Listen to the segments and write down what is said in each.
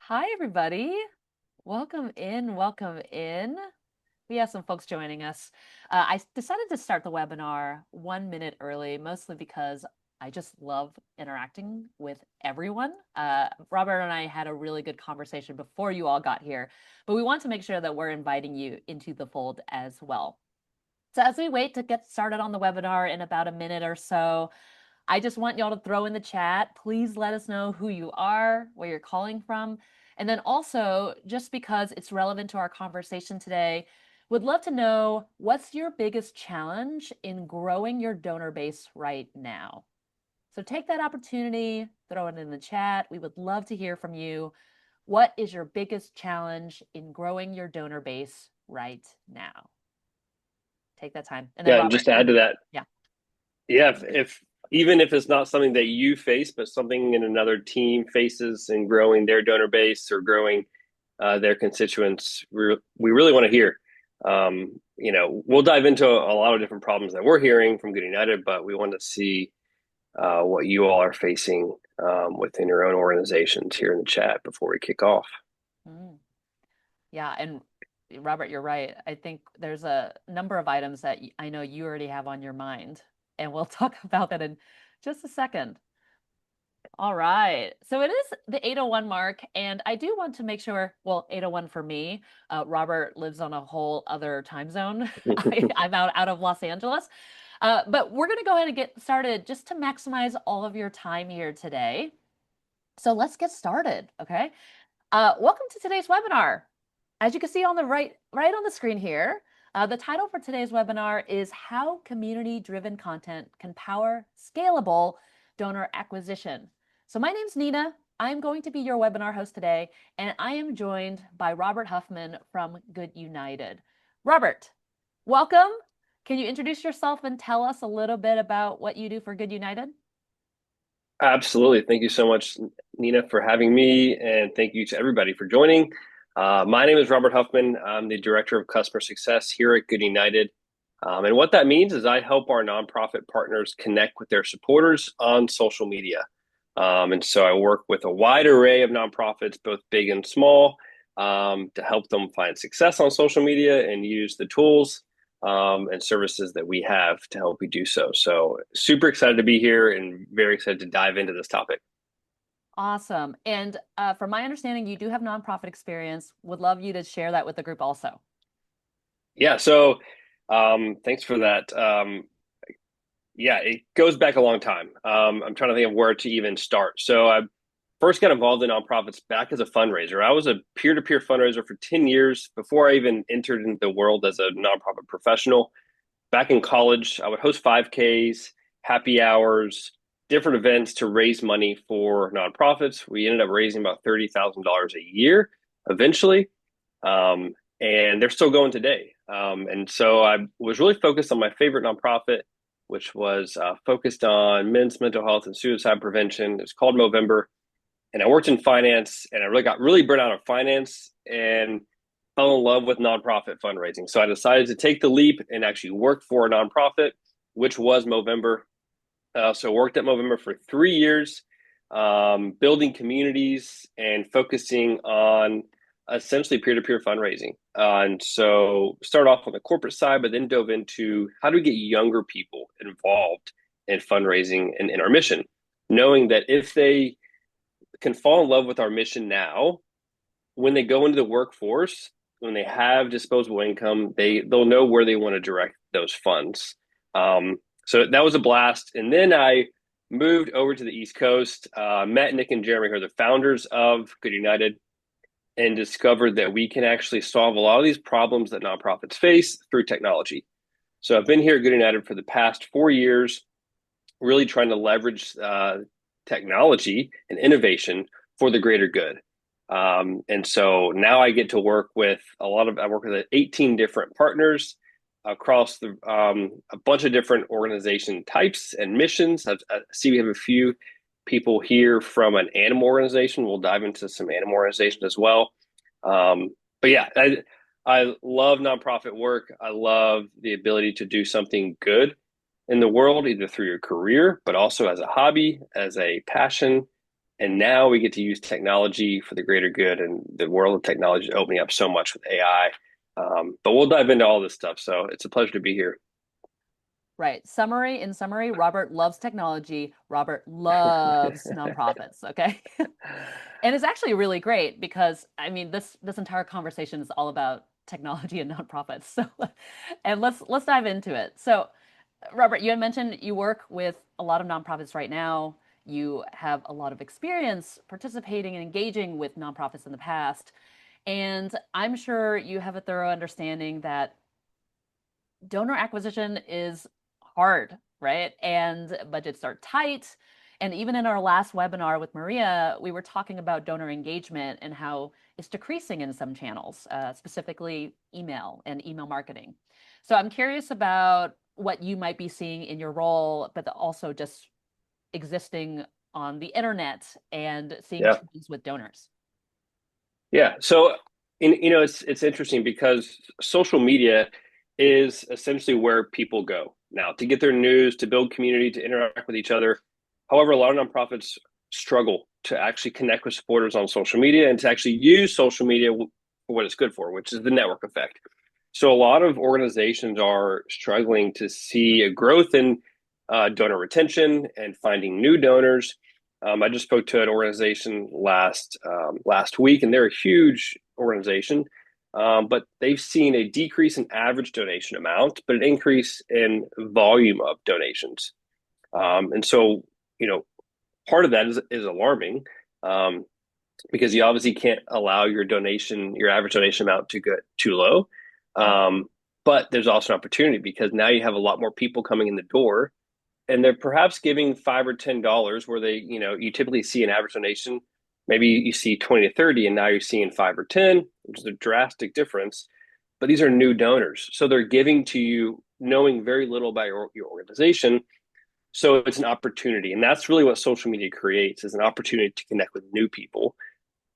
Hi, everybody. Welcome in. Welcome in. We have some folks joining us. I decided to start the webinar 1 minute early, mostly because I just love interacting with everyone. Robert and I had a really good conversation before you all got here, but we want to make sure that we're inviting you into the fold as well. So as we wait to get started on the webinar in about a minute or so, I just want y'all to throw in the chat. Please let us know who you are, where you're calling from. And then also, just because it's relevant to our conversation today, would love to know what's your biggest challenge in growing your donor base right now. So take that opportunity, throw it in the chat. We would love to hear from you. What is your biggest challenge in growing your donor base right now? Take that time. And then Yeah, and Robert, just to add to that, yeah. yeah, if even if it's not something that you face, but something in another team faces in growing their donor base or growing their constituents, we really want to hear. We'll dive into a lot of different problems that we're hearing from Good United, but we want to see what you all are facing within your own organizations here in the chat before we kick off. Mm. Yeah, and Robert, you're right. I think there's a number of items that I know you already have on your mind, and we'll talk about that in just a second. All right. So it is the 8:01 mark, and I do want to make sure, well, 8:01 for me. Robert lives on a whole other time zone. I'm out of Los Angeles. But we're going to go ahead and get started just to maximize all of your time here today. So let's get started, okay? Welcome to today's webinar. As you can see on the right on the screen here, the title for today's webinar is How Community-Driven Content Can Power Scalable Donor Acquisition. So my name's Nina. I'm going to be your webinar host today, and I am joined by Robert Huffman from Good United. Robert, welcome. Can you introduce yourself and tell us a little bit about what you do for Good United? Absolutely. Thank you so much, Nina, for having me. And thank you to everybody for joining. My name is Robert Huffman. I'm the Director of Customer Success here at Good United. And what that means is I help our nonprofit partners connect with their supporters on social media. And so I work with a wide array of nonprofits, both big and small, to help them find success on social media and use the tools and services that we have to help you do so. So super excited to be here and very excited to dive into this topic. Awesome. And from my understanding, you do have nonprofit experience. Would love you to share that with the group also. Yeah, so thanks for that. Yeah, it goes back a long time. I'm trying to think of where to even start. So I first got involved in nonprofits back as a fundraiser. I was a peer-to-peer fundraiser for 10 years before I even entered into the world as a nonprofit professional. Back in college, I would host 5Ks, happy hours, different events to raise money for nonprofits. We ended up raising about $30,000 a year eventually. And they're still going today. And so I was really focused on my favorite nonprofit, which was focused on men's mental health and suicide prevention. It was called Movember. And I worked in finance and I really got really burnt out of finance and fell in love with nonprofit fundraising. So I decided to take the leap and actually work for a nonprofit, which was Movember. So I worked at Movember for 3 years, building communities and focusing on essentially peer-to-peer fundraising. And so started off on the corporate side, but then dove into how do we get younger people involved in fundraising and in our mission, knowing that if they can fall in love with our mission now, when they go into the workforce, when they have disposable income, they'll know where they want to direct those funds. So that was a blast. And then I moved over to the East Coast, met Nick and Jeremy, who are the founders of Good United, and discovered that we can actually solve a lot of these problems that nonprofits face through technology. So I've been here at Good United for the past 4 years, really trying to leverage technology and innovation for the greater good. And so now I get to work with I work with 18 different partners across a bunch of different organization types and missions. I see we have a few people here from an animal organization. We'll dive into some animal organizations as well. But yeah, I love nonprofit work. I love the ability to do something good in the world, either through your career, but also as a hobby, as a passion. And now we get to use technology for the greater good, and the world of technology is opening up so much with AI. But we'll dive into all this stuff. So it's a pleasure to be here. Right. In summary, Robert loves technology. Robert loves nonprofits. Okay. And it's actually really great because I mean this entire conversation is all about technology and nonprofits. So and let's dive into it. So Robert, you had mentioned you work with a lot of nonprofits right now. You have a lot of experience participating and engaging with nonprofits in the past. And I'm sure you have a thorough understanding that donor acquisition is hard, right? And budgets are tight. And even in our last webinar with Maria, we were talking about donor engagement and how it's decreasing in some channels, specifically email and email marketing. So I'm curious about what you might be seeing in your role, but also just existing on the internet and seeing Yeah. trends with donors. Yeah. So, it's interesting because social media is essentially where people go now to get their news, to build community, to interact with each other. However, a lot of nonprofits struggle to actually connect with supporters on social media and to actually use social media for what it's good for, which is the network effect. So, a lot of organizations are struggling to see a growth in donor retention and finding new donors. I just spoke to an organization last week, and they're a huge organization, but they've seen a decrease in average donation amount, but an increase in volume of donations. And so, you know, part of that is alarming, um, because you obviously can't allow your average donation amount to get too low. Mhm. Um, but there's also an opportunity because now you have a lot more people coming in the door, and they're perhaps giving $5 or $10 where you typically see an average donation. Maybe you see 20 to 30, and now you're seeing 5 or 10, which is a drastic difference. But these are new donors. So they're giving to you knowing very little about your organization. So it's an opportunity. And that's really what social media creates is an opportunity to connect with new people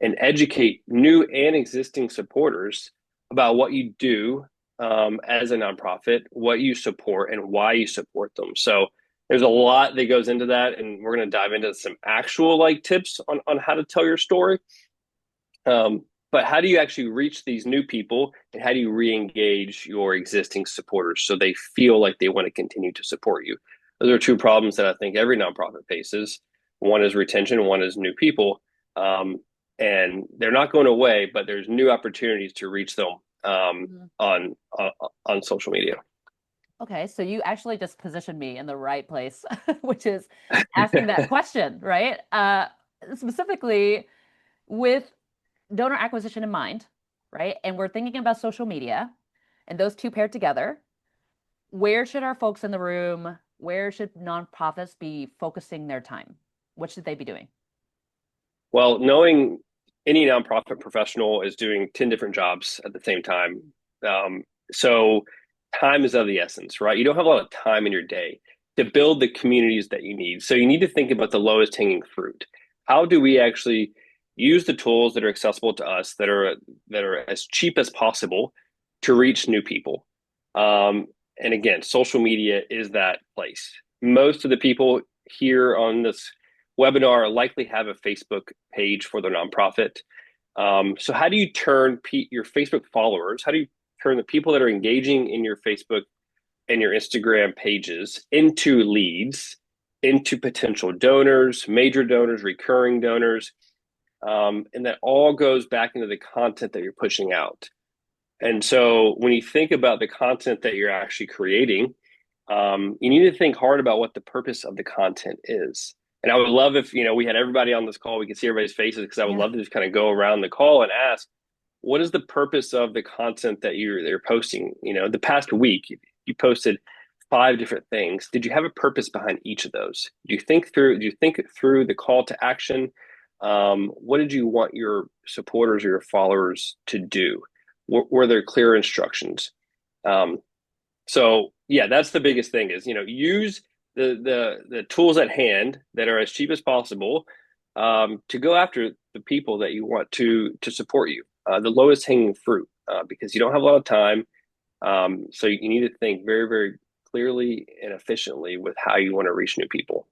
and educate new and existing supporters about what you do as a nonprofit, what you support, and why you support them. So there's a lot that goes into that, and we're going to dive into some actual tips on how to tell your story. But how do you actually reach these new people, and how do you re-engage your existing supporters so they feel like they want to continue to support you? Those are two problems that I think every nonprofit faces. One is retention, one is new people. Um, and they're not going away, but there's new opportunities to reach them Mhm. on social media. Okay, so you actually just positioned me in the right place, which is asking that question, right? Specifically with donor acquisition in mind, right? And we're thinking about social media and those two paired together. Where should our folks in the room, where should nonprofits be focusing their time? What should they be doing? Well, knowing any nonprofit professional is doing 10 different jobs at the same time. So time is of the essence, right? You don't have a lot of time in your day to build the communities that you need. So you need to think about the lowest hanging fruit. How do we actually use the tools that are accessible to us that are as cheap as possible to reach new people? Um, and again, social media is that place. Most of the people here on this webinar likely have a Facebook page for their nonprofit. So how do you turn your Facebook followers? How do you turn the people that are engaging in your Facebook and your Instagram pages into leads, into potential donors, major donors, recurring donors? And that all goes back into the content that you're pushing out. And so when you think about the content that you're actually creating, you need to think hard about what the purpose of the content is. And I would love if we had everybody on this call, we could see everybody's faces because I would Yeah. love to just kind of go around the call and ask, what is the purpose of the content that you're posting? The past week you posted 5 different things. Did you have a purpose behind each of those? Do you think through the call to action? What did you want your supporters or your followers to do? Were there clear instructions? Um, so yeah, that's the biggest thing is use the tools at hand that are as cheap as possible, to go after the people that you want to support you, the lowest hanging fruit, because you don't have a lot of time. So you need to think very, very clearly and efficiently with how you want to reach new people.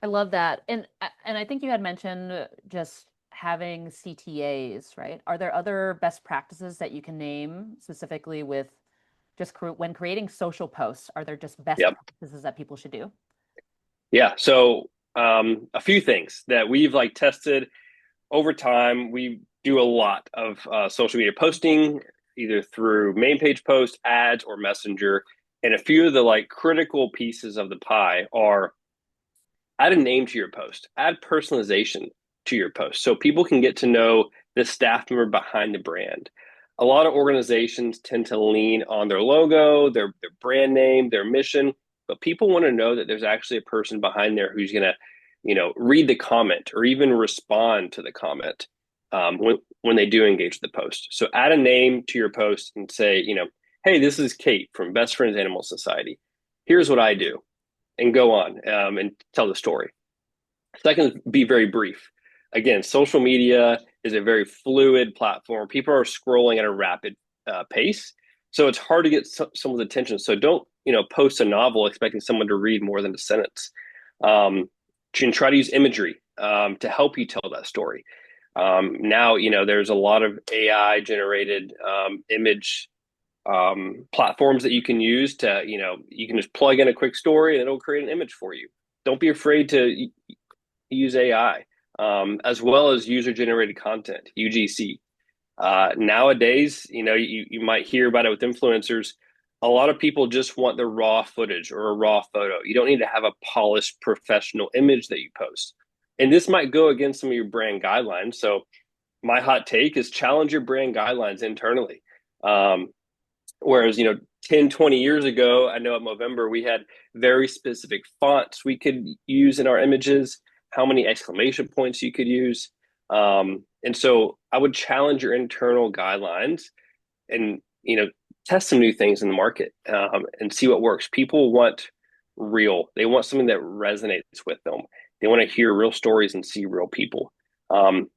I love that. And I think you had mentioned just having CTAs, right? Are there other best practices that you can name specifically with just when creating social posts? Are there just best Yep. practices that people should do? Yeah. So a few things that we've like tested over time. We do a lot of social media posting, either through main page posts, ads, or messenger. And a few of the like critical pieces of the pie are add a name to your post, add personalization to your post so people can get to know the staff member behind the brand. A lot of organizations tend to lean on their logo, their brand name, their mission, but people want to know that there's actually a person behind there who's going to, read the comment or even respond to the comment when they do engage the post. So add a name to your post and say, hey, this is Kate from Best Friends Animal Society. Here's what I do, and go on and tell the story. Second, be very brief. Again, social media is a very fluid platform. People are scrolling at a rapid pace, so it's hard to get someone's attention. So don't post a novel expecting someone to read more than a sentence. You can try to use imagery to help you tell that story. Now there's a lot of AI generated image platforms that you can use to, you can just plug in a quick story and it'll create an image for you. Don't be afraid to use AI, as well as user generated content, UGC. Nowadays, you might hear about it with influencers. A lot of people just want the raw footage or a raw photo. You don't need to have a polished professional image that you post. And this might go against some of your brand guidelines. So my hot take is challenge your brand guidelines internally. Whereas, 10, 20 years ago, I know at Movember, we had very specific fonts we could use in our images, how many exclamation points you could use. And so I would challenge your internal guidelines and, test some new things in the market and see what works. People want real, they want something that resonates with them. They want to hear real stories and see real people. Um,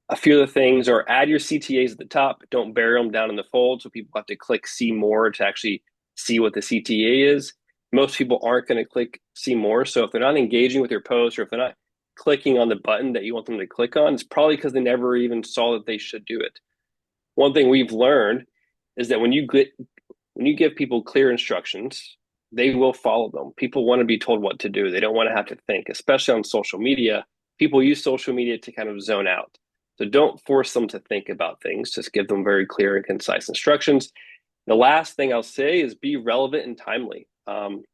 a few of the things are add your CTAs at the top. Don't bury them down in the fold so people have to click see more to actually see what the CTA is. Most people aren't going to click see more. So if they're not engaging with your post or if they're not clicking on the button that you want them to click on, it's probably because they never even saw that they should do it. One thing we've learned is that when you give people clear instructions, they will follow them. People want to be told what to do. They don't want to have to think, especially on social media. People use social media to kind of zone out. So don't force them to think about things. Just give them very clear and concise instructions. The last thing I'll say is be relevant and timely. And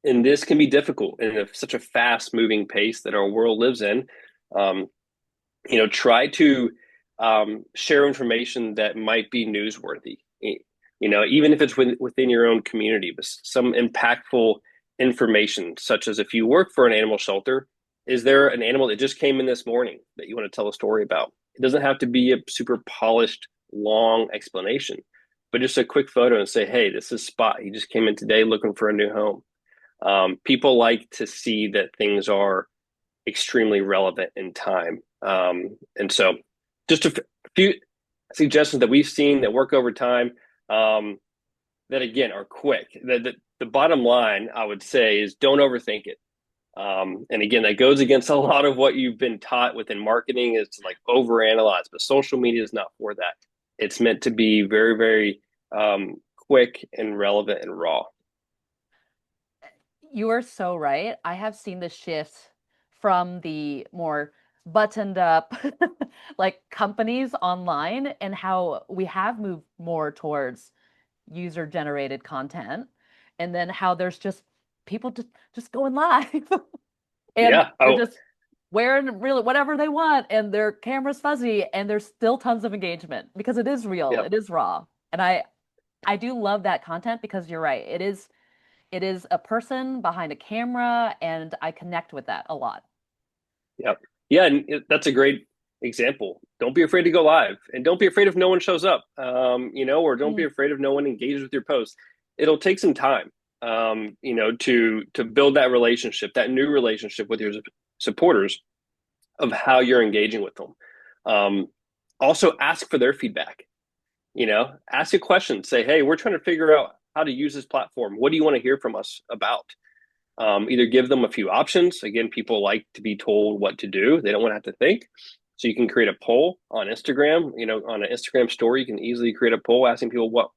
this can be difficult in such a fast moving pace that our world lives in. Um, try to share information that might be newsworthy. Even if it's within your own community, but some impactful information, such as if you work for an animal shelter, is there an animal that just came in this morning that you want to tell a story about? It doesn't have to be a super polished, long explanation, but just a quick photo and say, hey, this is Spot. He just came in today looking for a new home. People like to see that things are extremely relevant in time. And so just a few suggestions that we've seen that work over time that, again, are quick. The bottom line, I would say, is don't overthink it. And again, that goes against a lot of what you've been taught within marketing is to like overanalyze, but social media is not for that. It's meant to be very, very quick and relevant and raw. You are so right. I have seen the shift from the more buttoned up like companies online and how we have moved more towards user generated content and then how there's just people just going live and Yeah. they're Oh, just wearing really whatever they want and their camera's fuzzy and there's still tons of engagement because it is real, yeah. it is raw. And I do love that content because you're right. It is a person behind a camera, and I connect with that a lot. Yep. Yeah, and that's a great example. Don't be afraid to go live, and don't be afraid if no one shows up. Or don't be Mm. afraid if no one engages with your post. It'll take some time, to build that relationship, that new relationship with your supporters of how you're engaging with them. Um, Also, ask for their feedback. Ask a question. Say, hey, we're trying to figure out how to use this platform. What do you want to hear from us about? Either give them a few options. Again, people like to be told what to do. They don't want to have to think. So you can create a poll on Instagram. On an Instagram story, you can easily create a poll asking people what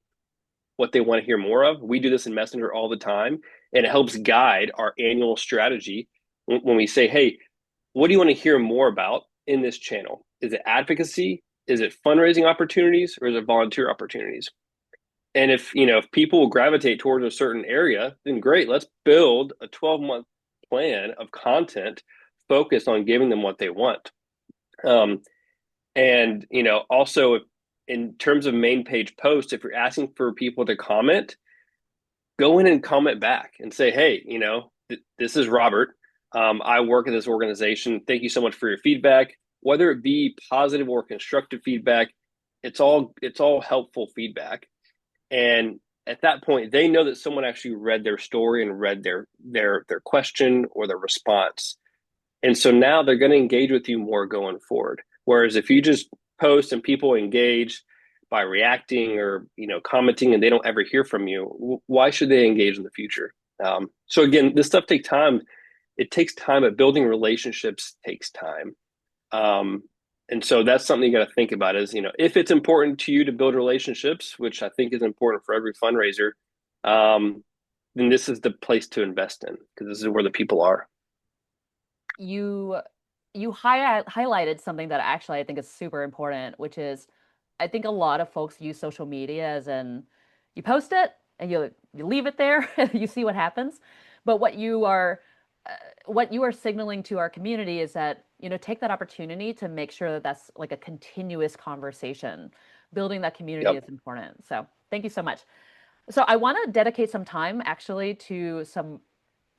they want to hear more of. We do this in Messenger all the time, and it helps guide our annual strategy when we say, hey, what do you want to hear more about in this channel? Is it advocacy? Is it fundraising opportunities, or is it volunteer opportunities? And if people will gravitate towards a certain area, then great. Let's build a 12-month plan of content focused on giving them what they want. And also, in terms of main page posts, if you're asking for people to comment, go in and comment back and say, hey, this is Robert. I work at this organization. Thank you so much for your feedback. Whether it be positive or constructive feedback, it's all helpful feedback. And at that point, they know that someone actually read their story and read their question or their response. And so now they're going to engage with you more going forward. Whereas if you just post and people engage by reacting or commenting and they don't ever hear from you, why should they engage in the future? So again, this stuff takes time. It takes time, but building relationships takes time. And so that's something you got to think about is, if it's important to you to build relationships, which I think is important for every fundraiser, then this is the place to invest in because this is where the people are. You highlighted something that actually I think is super important, which is I think a lot of folks use social media as in you post it and you leave it there and you see what happens. But uh, what you are signaling to our community is that, take that opportunity to make sure that that's like a continuous conversation. Building that community Yep. is important. So thank you so much. So I want to dedicate some time actually to some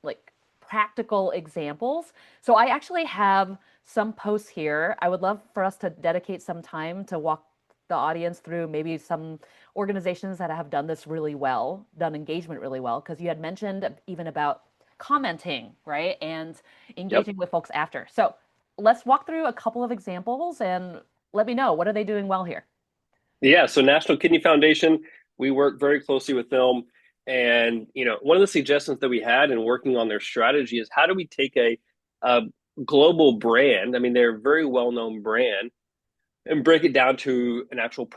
like practical examples. So I actually have some posts here. I would love for us to dedicate some time to walk the audience through maybe some organizations that have done this really well, done engagement really well, because you had mentioned even about commenting, right? And Yep. engaging with folks after. So let's walk through a couple of examples and let me know what are they doing well here? Yeah. So National Kidney Foundation, we work very closely with them. And, one of the suggestions that we had in working on their strategy is how do we take a global brand? I mean, they're a very well known brand and break it down to an actual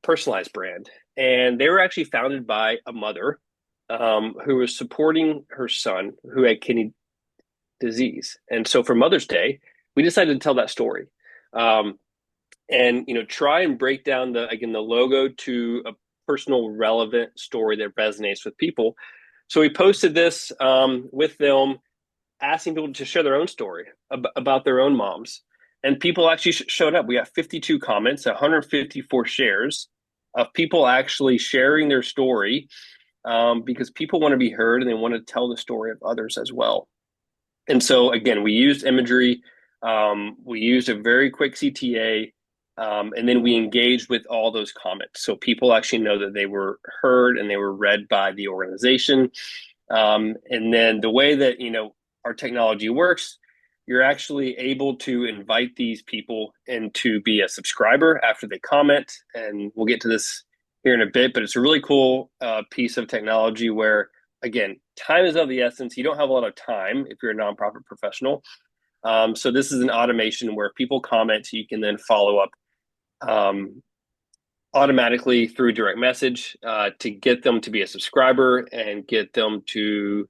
personalized brand. And they were actually founded by a mother who was supporting her son who had kidney disease. And so for Mother's Day, we decided to tell that story. And try and break down the logo to a personal relevant story that resonates with people. So we posted this with them asking people to share their own story about their own moms, and people actually showed up. We got 52 comments, 154 shares of people actually sharing their story, because people want to be heard and they want to tell the story of others as well. And so again, we used imagery, we used a very quick CTA, and then we engaged with all those comments. So people actually know that they were heard and they were read by the organization. And then the way that our technology works, you're actually able to invite these people in to be a subscriber after they comment. And we'll get to this here in a bit, but it's a really cool piece of technology where, again, time is of the essence. You don't have a lot of time if you're a nonprofit professional. So this is an automation where people comment, you can then follow up um, automatically through direct message to get them to be a subscriber and get them to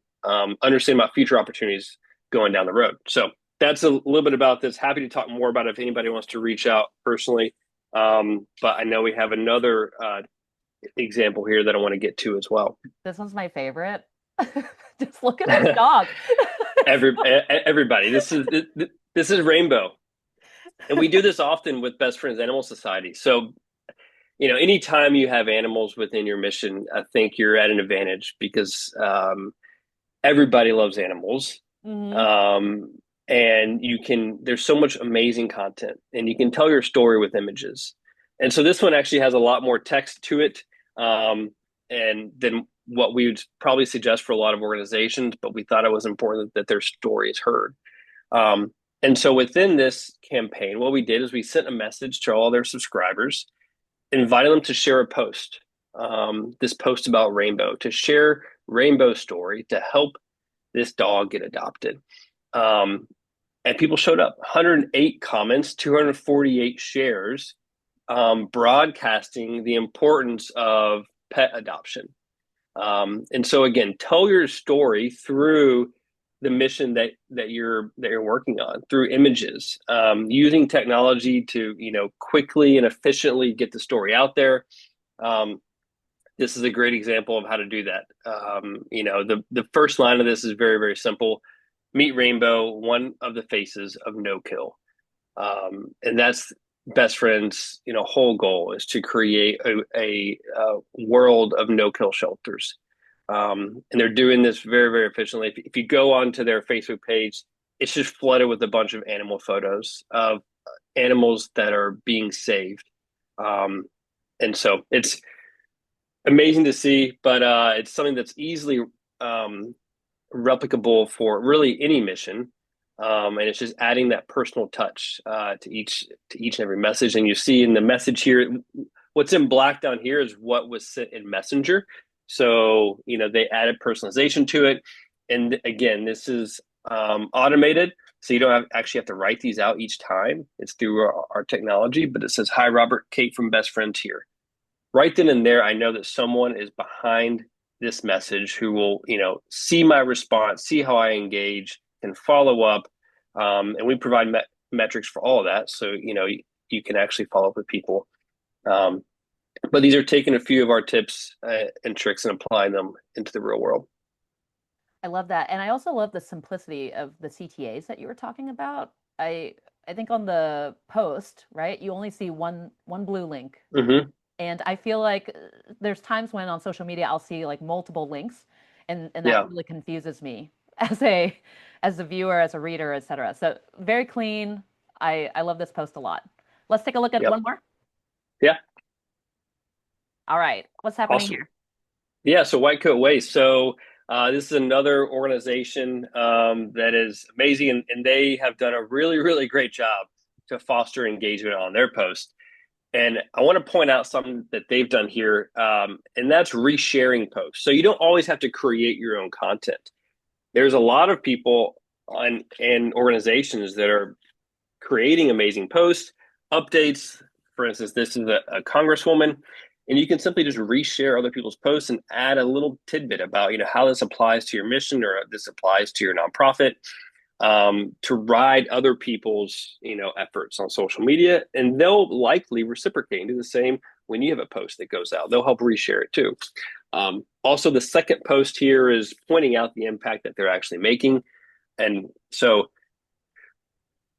understand about future opportunities going down the road. So that's a little bit about this. Happy to talk more about it if anybody wants to reach out personally. But I know we have another example here that I want to get to as well. This one's my favorite. Just look at this dog. Everybody, this is Rainbow, and we do this often with Best Friends Animal Society. So anytime you have animals within your mission, I think you're at an advantage because everybody loves animals. Hmm. Um, and there's so much amazing content and you can tell your story with images. And so this one actually has a lot more text to it, and than what we would probably suggest for a lot of organizations, but we thought it was important that their story is heard. Um, and so within this campaign, what we did is we sent a message to all their subscribers, inviting them to share a post, this post about Rainbow, to share Rainbow's story, to help this dog get adopted? Um, and people showed up, 108 comments, 248 shares, broadcasting the importance of pet adoption. And so again, tell your story through the mission that you're working on, through images, using technology to quickly and efficiently get the story out there. Um, this is a great example of how to do that. The first line of this is very, very simple. Meet Rainbow, one of the faces of no kill. And that's best friends whole goal is to create a world of no kill shelters. And they're doing this very, very efficiently. If you go onto their Facebook page, it's just flooded with a bunch of animal photos of animals that are being saved. And so it's amazing to see, but it's something that's easily um, replicable for really any mission. And it's just adding that personal touch to each and every message. And you see in the message here, what's in black down here is what was sent in Messenger. So they added personalization to it. And again, this is automated, so you don't actually have to write these out each time. It's through our technology. But it says, "Hi, Robert, Kate from Best Friends here." Right then and there, I know that someone is behind this message who will, see my response, see how I engage, and follow up. And we provide metrics for all of that, so you can actually follow up with people. Um, but these are taking a few of our tips and tricks and applying them into the real world. I love that. And I also love the simplicity of the CTAs that you were talking about. I think on the post, right, you only see one blue link. Mm-hmm. And I feel like there's times when on social media I'll see like multiple links and that Yeah. really confuses me as a viewer, as a reader, etc. So very clean. I love this post a lot. Let's take a look at Yep. one more. Yeah. All right. What's happening Awesome. here? Yeah, so White Coat Waste. So this is another organization that is amazing, and they have done a really, really great job to foster engagement on their post. And I want to point out something that they've done here, and that's resharing posts. So you don't always have to create your own content. There's a lot of people and organizations that are creating amazing posts, updates. For instance, this is a congresswoman, and you can simply just reshare other people's posts and add a little tidbit about how this applies to your mission or this applies to your nonprofit, to ride other people's efforts on social media, and they'll likely reciprocate and do the same when you have a post that goes out. They'll help reshare it too. Also, the second post here is pointing out the impact that they're actually making, and so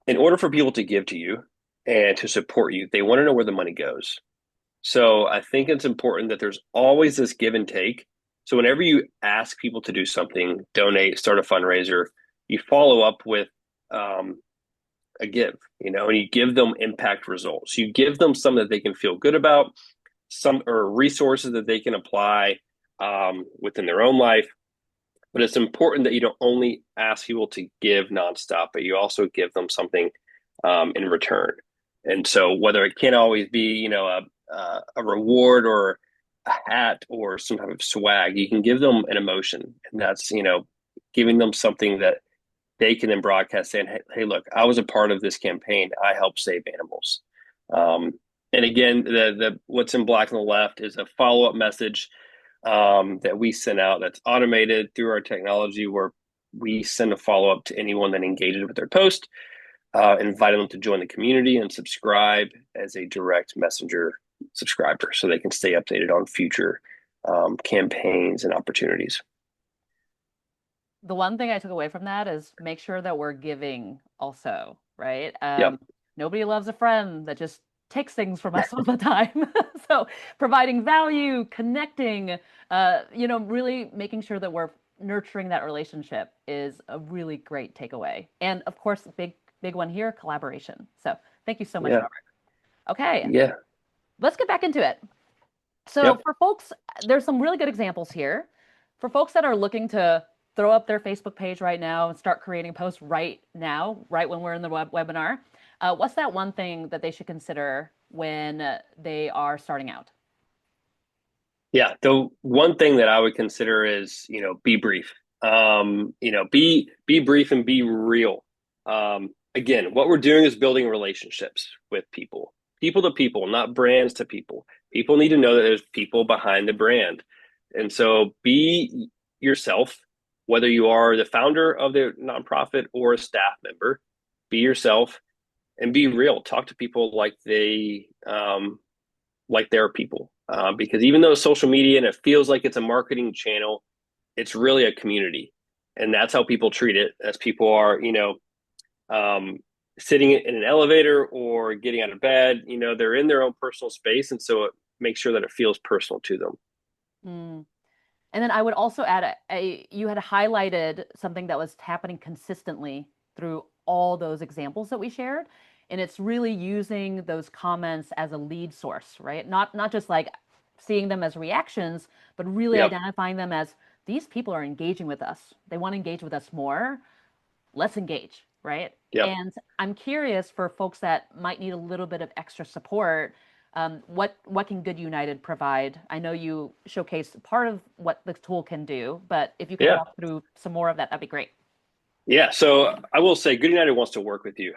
in order for people to give to you and to support you, they want to know where the money goes. So I think it's important that there's always this give and take. So whenever you ask people to do something, donate, start a fundraiser, you follow up with a give, and you give them impact results. You give them something that they can feel good about, some or resources that they can apply within their own life. But it's important that you don't only ask people to give nonstop, but you also give them something in return. And so whether it can't always be, a reward or a hat or some type of swag, you can give them an emotion. And that's, giving them something that they can then broadcast saying, hey, look, I was a part of this campaign. I helped save animals. Um, and again, the what's in black on the left is a follow-up message that we send out that's automated through our technology, where we send a follow-up to anyone that engages with their post, inviting them to join the community and subscribe as a direct messenger subscriber so they can stay updated on future campaigns and opportunities. The one thing I took away from that is make sure that we're giving also, right? Yep. Nobody loves a friend that just takes things from us all the time. So providing value, connecting, really making sure that we're nurturing that relationship is a really great takeaway. And of course, big one here, collaboration. So thank you so much, Yeah. Robert. Okay, Yeah. let's get back into it. So Yep. for folks, there's some really good examples here. For folks that are looking to throw up their Facebook page right now and start creating posts right now, right when we're in the webinar, what's that one thing that they should consider when they are starting out? Yeah. The one thing that I would consider is, be brief. Be brief and be real. Again, what we're doing is building relationships with people, people to people, not brands to people. People need to know that there's people behind the brand. And so be yourself, whether you are the founder of the nonprofit or a staff member, be yourself and be real. Talk to people like they're people. Because even though social media and it feels like it's a marketing channel, it's really a community, and that's how people treat it. As people are, um, sitting in an elevator or getting out of bed, they're in their own personal space, and so it makes sure that it feels personal to them. Mm. And then I would also add, you had highlighted something that was happening consistently through all those examples that we shared. And it's really using those comments as a lead source, right? Not just like seeing them as reactions, but really Yep. identifying them as these people are engaging with us. They want to engage with us more. Let's engage, right? Yep. And I'm curious for folks that might need a little bit of extra support, what can Good United provide? I know you showcased part of what the tool can do, but if you could Yeah. walk through some more of that, that'd be great. Yeah. So I will say Good United wants to work with you.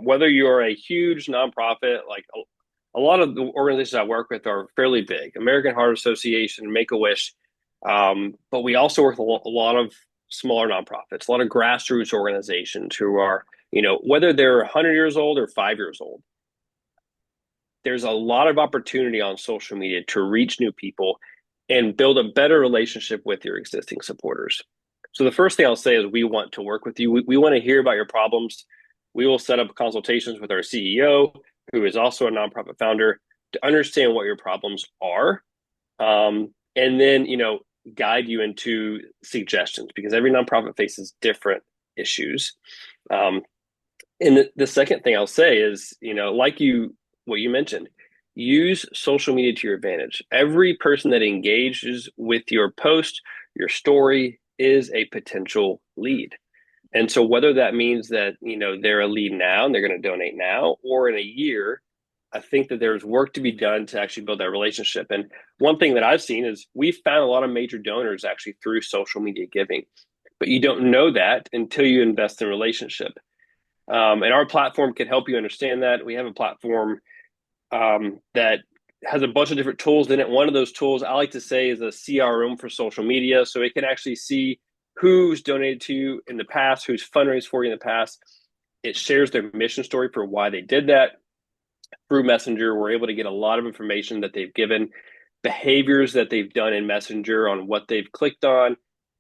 Whether you're a huge nonprofit, like a lot of the organizations I work with are fairly big, American Heart Association, Make a Wish. But we also work with a lot of smaller nonprofits, a lot of grassroots organizations who are, whether they're 100 years old or 5 years old, there's a lot of opportunity on social media to reach new people and build a better relationship with your existing supporters. So the first thing I'll say is we want to work with you. We want to hear about your problems. We will set up consultations with our CEO, who is also a nonprofit founder, to understand what your problems are, and then guide you into suggestions because every nonprofit faces different issues. Um, and the second thing I'll say is, what you mentioned, use social media to your advantage. Every person that engages with your post, your story is a potential lead. And so whether that means that, they're a lead now and they're going to donate now or in a year, I think that there's work to be done to actually build that relationship. And one thing that I've seen is we've found a lot of major donors actually through social media giving, but you don't know that until you invest in relationship. And our platform can help you understand that. We have a platform that has a bunch of different tools in it. One of those tools I like to say is a CRM for social media. So it can actually see who's donated to you in the past, who's fundraised for you in the past. It shares their mission story for why they did that. Through Messenger, we're able to get a lot of information that they've given, behaviors that they've done in Messenger on what they've clicked on,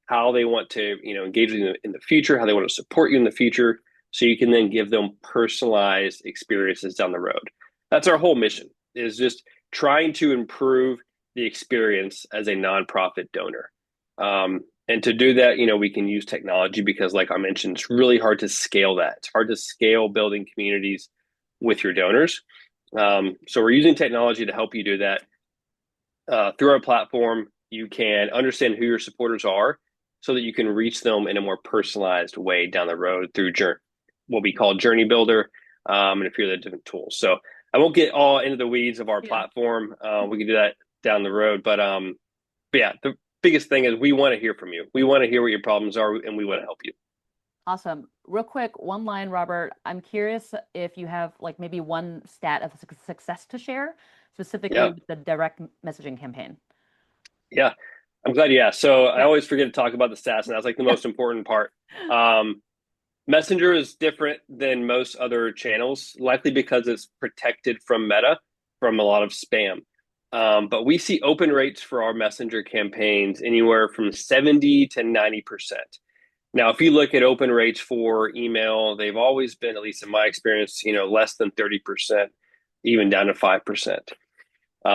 how they want to, engage with you in the future, how they want to support you in the future, so you can then give them personalized experiences down the road. That's our whole mission, is just trying to improve the experience as a nonprofit donor. And to do that, we can use technology because, like I mentioned, it's really hard to scale that. It's hard to scale building communities with your donors. So we're using technology to help you do that. Through our platform, you can understand who your supporters are so that you can reach them in a more personalized way down the road through what we call Journey Builder, and a few other different tools. So I won't get all into the weeds of our Yeah. platform. We can do that down the road. But yeah, the biggest thing is we want to hear from you. We want to hear what your problems are, and we want to help you. Awesome. Real quick, one line, Robert. I'm curious if you have like maybe one stat of success to share, specifically Yeah, with the direct messaging campaign. yeah. I'm glad you asked. So I Yeah. always forget to talk about the stats, and that's like the most important part. Um, Messenger is different than most other channels, likely because it's protected from Meta from a lot of spam. But we see open rates for our Messenger campaigns anywhere from 70 to 90%. Now, if you look at open rates for email, they've always been, at least in my experience, less than 30%, even down to 5%.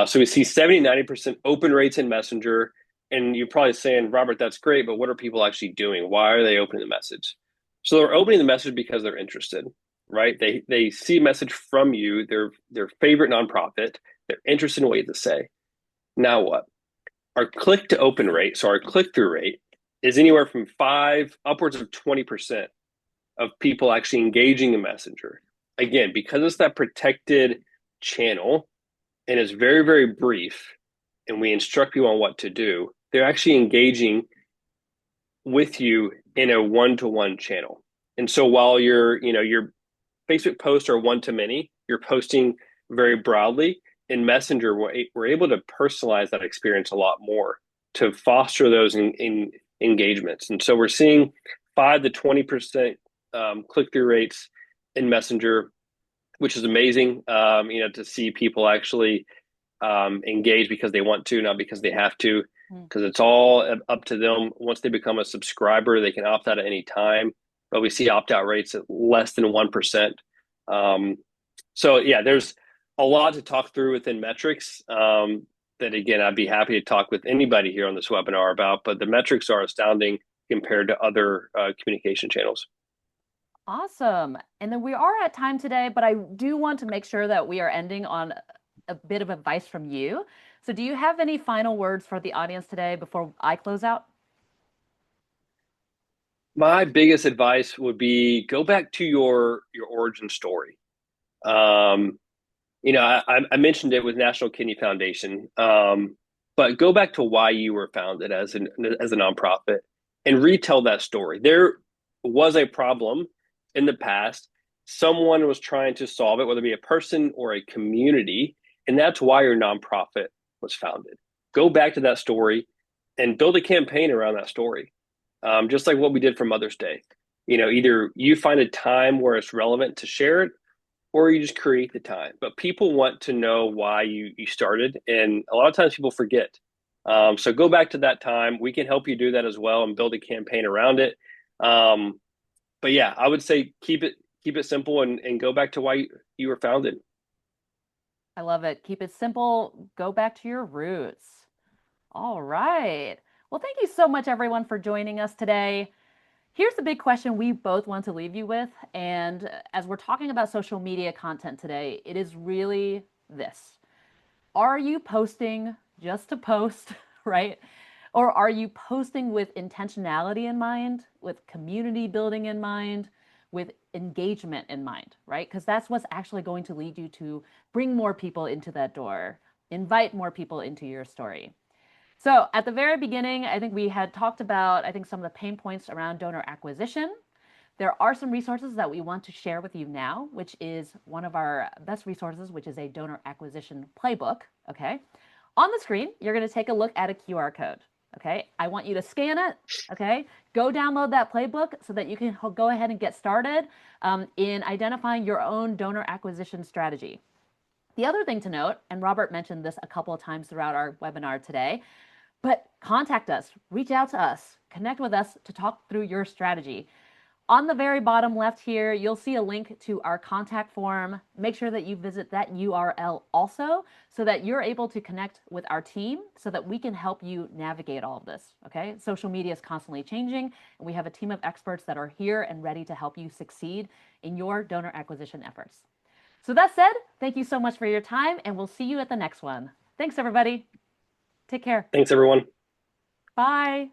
So we see 70, 90% open rates in Messenger. And you're probably saying, Robert, that's great, but what are people actually doing? Why are they opening the message? So they're opening the message because they're interested, right? They see a message from you, their favorite nonprofit, they're interested in what you have to say. Now what? Our click to open rate, so our click through rate, is anywhere from five upwards of 20% of people actually engaging in Messenger. Again, because it's that protected channel, and it's very, very brief, and we instruct you on what to do, they're actually engaging with you in a one-to-one channel. And so while your Facebook posts are one to many, you're posting very broadly. In Messenger, we're able to personalize that experience a lot more to foster those in engagements. And so we're seeing 5 to 20% click through rates in Messenger, which is amazing. To see people actually engage because they want to, not because they have to, Mm. because it's all up to them. Once they become a subscriber, they can opt out at any time, but we see opt out rates at less than 1%. Um, so, yeah, there's a lot to talk through within metrics. That again, I'd be happy to talk with anybody here on this webinar about, but the metrics are astounding compared to other communication channels. Awesome. And then we are at time today, but I do want to make sure that we are ending on a bit of advice from you. So, do you have any final words for the audience today before I close out? My biggest advice would be go back to your origin story. Um, I mentioned it with National Kidney Foundation, but go back to why you were founded as a nonprofit and retell that story. There was a problem in the past. Someone was trying to solve it, whether it be a person or a community, and that's why your nonprofit was founded. Go back to that story and build a campaign around that story, just like what we did for Mother's Day. Either you find a time where it's relevant to share it, or you just create the time. But people want to know why you started, and a lot of times people forget. So go back to that time. We can help you do that as well and build a campaign around it. Um, but yeah, I would say keep it simple and go back to why you were founded. I love it. Keep it simple. Go back to your roots. All right. Well, thank you so much, everyone, for joining us today. Here's the big question we both want to leave you with. And as we're talking about social media content today, it is really this. Are you posting just to post, right? Or are you posting with intentionality in mind, with community building in mind, with engagement in mind, right? Because that's what's actually going to lead you to bring more people into that door, invite more people into your story. So at the very beginning, I think we had talked about, I think, some of the pain points around donor acquisition. There are some resources that we want to share with you now, which is one of our best resources, which is a donor acquisition playbook. Okay. On the screen, you're going to take a look at a QR code. Okay. I want you to scan it. Okay. Go download that playbook so that you can go ahead and get started in identifying your own donor acquisition strategy. The other thing to note, and Robert mentioned this a couple of times throughout our webinar today, but contact us, reach out to us, connect with us to talk through your strategy. On the very bottom left here, you'll see a link to our contact form. Make sure that you visit that URL also so that you're able to connect with our team so that we can help you navigate all of this. Okay. Social media is constantly changing, and we have a team of experts that are here and ready to help you succeed in your donor acquisition efforts. So that said, thank you so much for your time, and we'll see you at the next one. Thanks, everybody. Take care. Thanks, everyone. Bye.